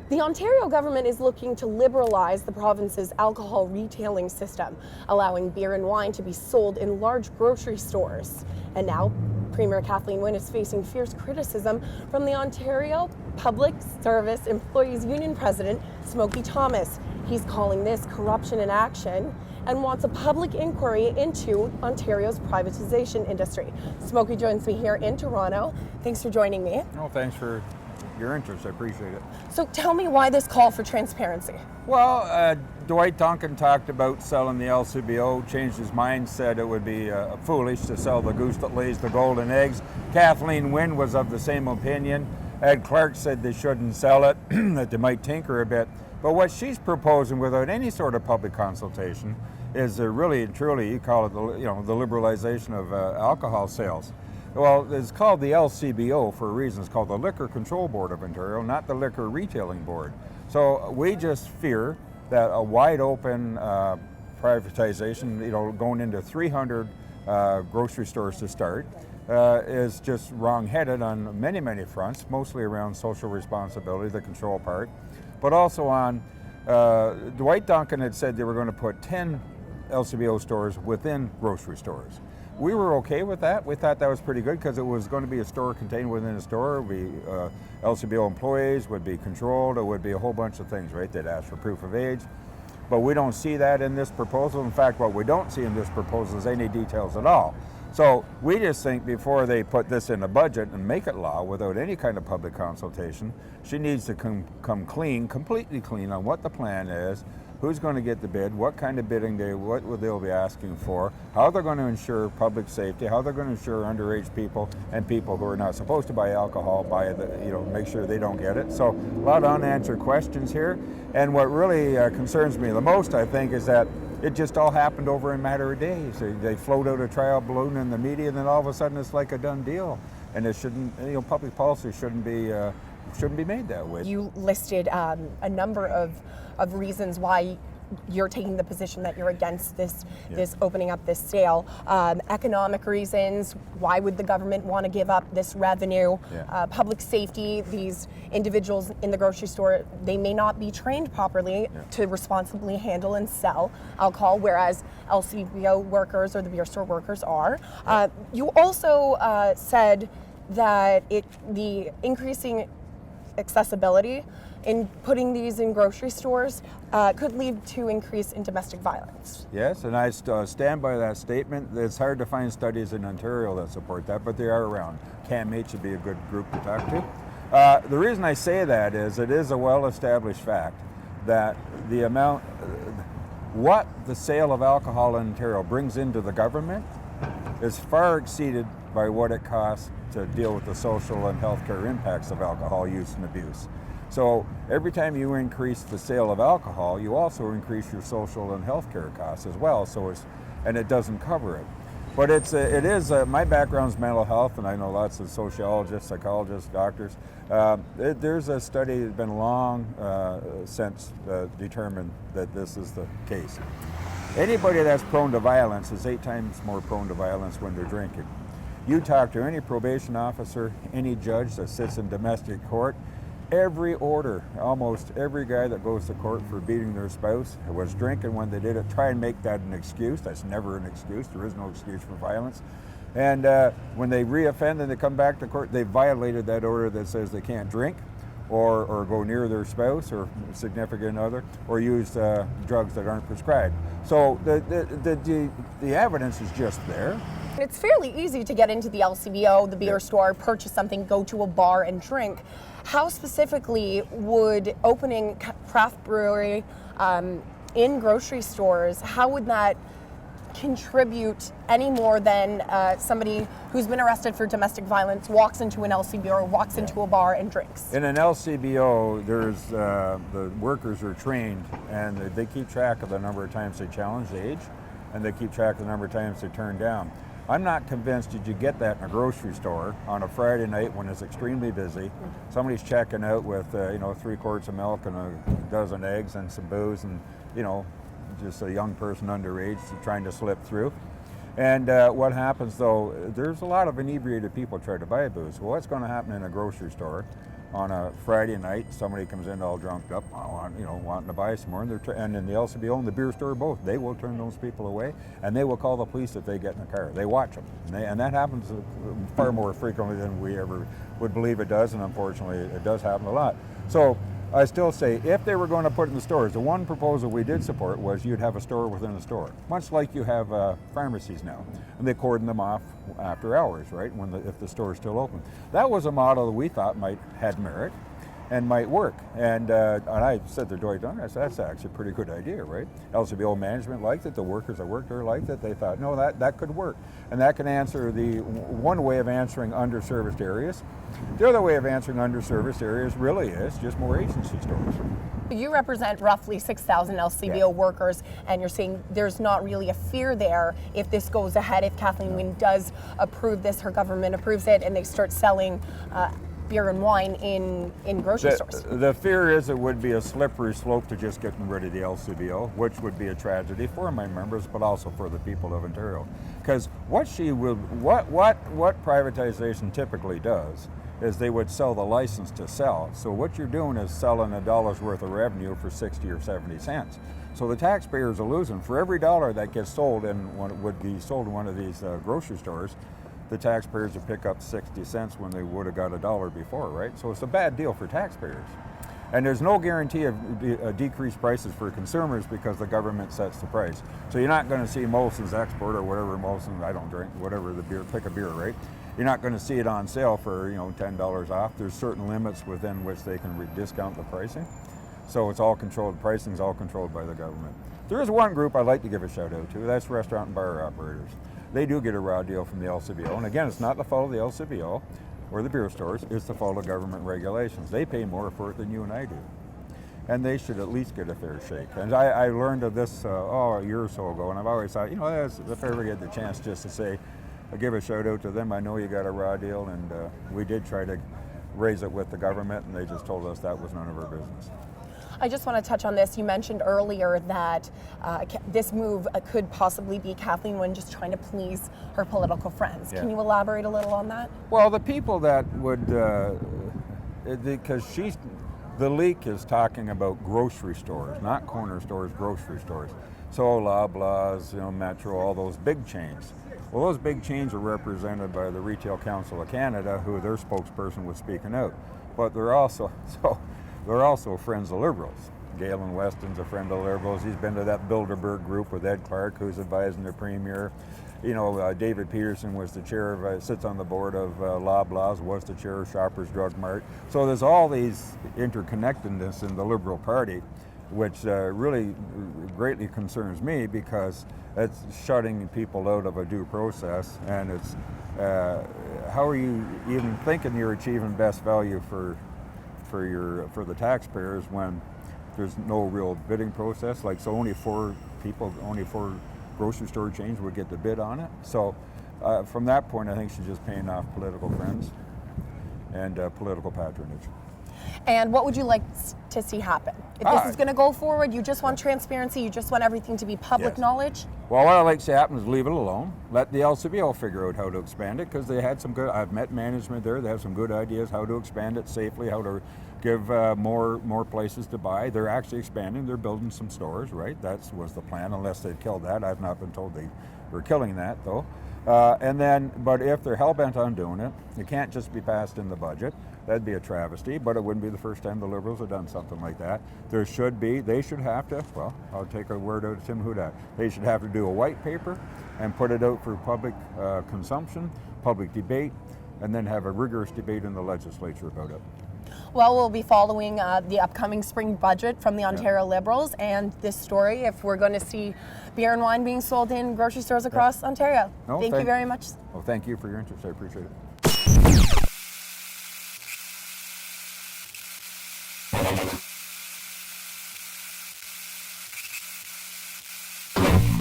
The Ontario government is looking to liberalize the province's alcohol retailing system, allowing beer and wine to be sold in large grocery stores. And now, Premier Kathleen Wynne is facing fierce criticism from the Ontario Public Service Employees Union President, Smokey Thomas. He's calling this corruption in action and wants a public inquiry into Ontario's privatization industry. Smokey joins me here in Toronto. Thanks for joining me. No, thanks for your interest. I appreciate it. So tell me why this call for transparency. Well, Dwight Duncan talked about selling the LCBO, changed his mind, said it would be foolish to sell the goose that lays the golden eggs. Kathleen Wynne was of the same opinion. Ed Clark said they shouldn't sell it, that they might tinker a bit. But what she's proposing without any sort of public consultation is really and truly, you call it the liberalization of alcohol sales. Well, it's called the LCBO for a reason. It's called the Liquor Control Board of Ontario, not the Liquor Retailing Board. So we just fear that a wide open privatization, going into 300 grocery stores to start, is just wrong-headed on many, many fronts, mostly around social responsibility, the control part, but also on, Dwight Duncan had said they were going to put 10 LCBO stores within grocery stores. We were okay with that. We thought that was pretty good because it was going to be a store contained within a store. LCBO employees would be controlled. It would be a whole bunch of things, right? They'd ask for proof of age. But we don't see that in this proposal. In fact, what we don't see in this proposal is any details at all. So we just think before they put this in a budget and make it law without any kind of public consultation, she needs to come clean, completely clean on what the plan is, who's going to get the bid, what kind of bidding what they'll be asking for, how they're going to ensure public safety, how they're going to ensure underage people and people who are not supposed to buy alcohol make sure they don't get it. So a lot of unanswered questions here. And what really concerns me the most, I think, is that it just all happened over a matter of days. They float out a trial balloon in the media, and then all of a sudden it's like a done deal. And it shouldn't, public policy shouldn't be made that way. You listed a number of reasons why you're taking the position that you're against this opening up this sale. Economic reasons, why would the government want to give up this revenue? Public safety, these individuals in the grocery store, they may not be trained properly to responsibly handle and sell alcohol, whereas LCBO workers or the beer store workers are. You also said that the increasing accessibility in putting these in grocery stores could lead to increase in domestic violence. Yes, and I stand by that statement. It's hard to find studies in Ontario that support that, but they are around. CAMH would be a good group to talk to. The reason I say that is it is a well-established fact that what the sale of alcohol in Ontario brings into the government is far exceeded by what it costs to deal with the social and healthcare impacts of alcohol use and abuse. So every time you increase the sale of alcohol, you also increase your social and healthcare costs as well. And it doesn't cover it. But my background's mental health, and I know lots of sociologists, psychologists, doctors. There's a study that's been long since determined that this is the case. Anybody that's prone to violence is 8 times more prone to violence when they're drinking. You talk to any probation officer, any judge that sits in domestic court, almost every guy that goes to court for beating their spouse was drinking when they did it. Try and make that an excuse. That's never an excuse. There is no excuse for violence. And when they reoffend and they come back to court, they violated that order that says they can't drink or go near their spouse or significant other or use drugs that aren't prescribed. So the evidence is just there. It's fairly easy to get into the LCBO, the beer store, purchase something, go to a bar and drink. How specifically would opening craft brewery in grocery stores, how would that contribute any more than somebody who's been arrested for domestic violence walks into an LCBO or walks into a bar and drinks? In an LCBO, there's the workers are trained and they keep track of the number of times they challenge the age, and they keep track of the number of times they turn down. I'm not convinced that you get that in a grocery store on a Friday night when it's extremely busy. Somebody's checking out with 3 quarts of milk and a dozen eggs and some booze and just a young person underage trying to slip through. And what happens though, there's a lot of inebriated people try to buy booze. Well, what's going to happen in a grocery store on a Friday night, somebody comes in all drunk up, wanting to buy some more, and in the LCBO and the beer store both, they will turn those people away, and they will call the police if they get in a car. They watch them, and that happens far more frequently than we ever would believe it does, and unfortunately it does happen a lot. So I still say, if they were going to put it in the stores, the one proposal we did support was you'd have a store within a store, much like you have pharmacies now, and they cordon them off after hours, right? If the store is still open. That was a model that we thought had merit and might work. And I said to Dwight Dunn, I said, that's actually a pretty good idea, right? LCBO management liked it, the workers that worked there liked it. They thought, no, that could work. And that can answer the one way of answering underserviced areas. The other way of answering underserviced areas really is just more agency stores. You represent roughly 6,000 LCBO workers, and you're saying there's not really a fear there if this goes ahead, if Kathleen Wynne does approve this, her government approves it, and they start selling beer and wine in grocery stores. The fear is it would be a slippery slope to just getting rid of the LCBO, which would be a tragedy for my members, but also for the people of Ontario. Because what privatization typically does is they would sell the license to sell. So what you're doing is selling $1 worth of revenue for 60 or 70 cents. So the taxpayers are losing. For every dollar that gets sold would be sold in one of these grocery stores, the taxpayers would pick up 60 cents when they would have got $1 before, right? So it's a bad deal for taxpayers. And there's no guarantee of decreased prices for consumers because the government sets the price. So you're not going to see Molson's Export or whatever Molson, I don't drink, whatever the beer, pick a beer, right? You're not going to see it on sale for $10 off. There's certain limits within which they can discount the pricing. So it's all controlled, pricing's all controlled by the government. There is one group I'd like to give a shout out to, that's restaurant and bar operators. They do get a raw deal from the LCBO. And again, it's not the fault of the LCBO or the beer stores, it's the fault of government regulations. They pay more for it than you and I do. And they should at least get a fair shake. And I learned of this a year or so ago, and I've always thought, if I ever get the chance just to say, I'll give a shout out to them, I know you got a raw deal, and we did try to raise it with the government, and they just told us that was none of our business. I just want to touch on this. You mentioned earlier that this move could possibly be Kathleen Wynne just trying to please her political friends. Yeah. Can you elaborate a little on that? Well, the people that would, because the leak is talking about grocery stores, not corner stores, grocery stores. So Loblaws, Metro, all those big chains. Well, those big chains are represented by the Retail Council of Canada, who their spokesperson was speaking out. But they're also friends of Liberals. Galen Weston's a friend of Liberals. He's been to that Bilderberg group with Ed Clark, who's advising the Premier. David Peterson was the chair sits on the board of Loblaws, was the chair of Shoppers Drug Mart. So there's all these interconnectedness in the Liberal Party, which really greatly concerns me because it's shutting people out of a due process, and it's how are you even thinking you're achieving best value for the taxpayers when there's no real bidding process? Only four grocery store chains would get the bid on it. So from that point, I think she's just paying off political friends and political patronage. And what would you like to see happen? If this is going to go forward, you just want transparency, you just want everything to be public knowledge? Well, what I'd like to see happen is leave it alone. Let the LCBO figure out how to expand it, because they had some good, I've met management there, they have some good ideas how to expand it safely, how to give more places to buy. They're actually expanding, they're building some stores, right? That was the plan, unless they'd killed that. I've not been told they were killing that, though. But if they're hell-bent on doing it, it can't just be passed in the budget. That'd be a travesty, but it wouldn't be the first time the Liberals have done something like that. They should have to, well, I'll take a word out of Tim Hudak, they should have to do a white paper and put it out for public consumption, public debate, and then have a rigorous debate in the legislature about it. Well, we'll be following the upcoming spring budget from the Ontario Liberals and this story if we're going to see beer and wine being sold in grocery stores across Ontario. Thank you very much. Well, thank you for your interest. I appreciate it.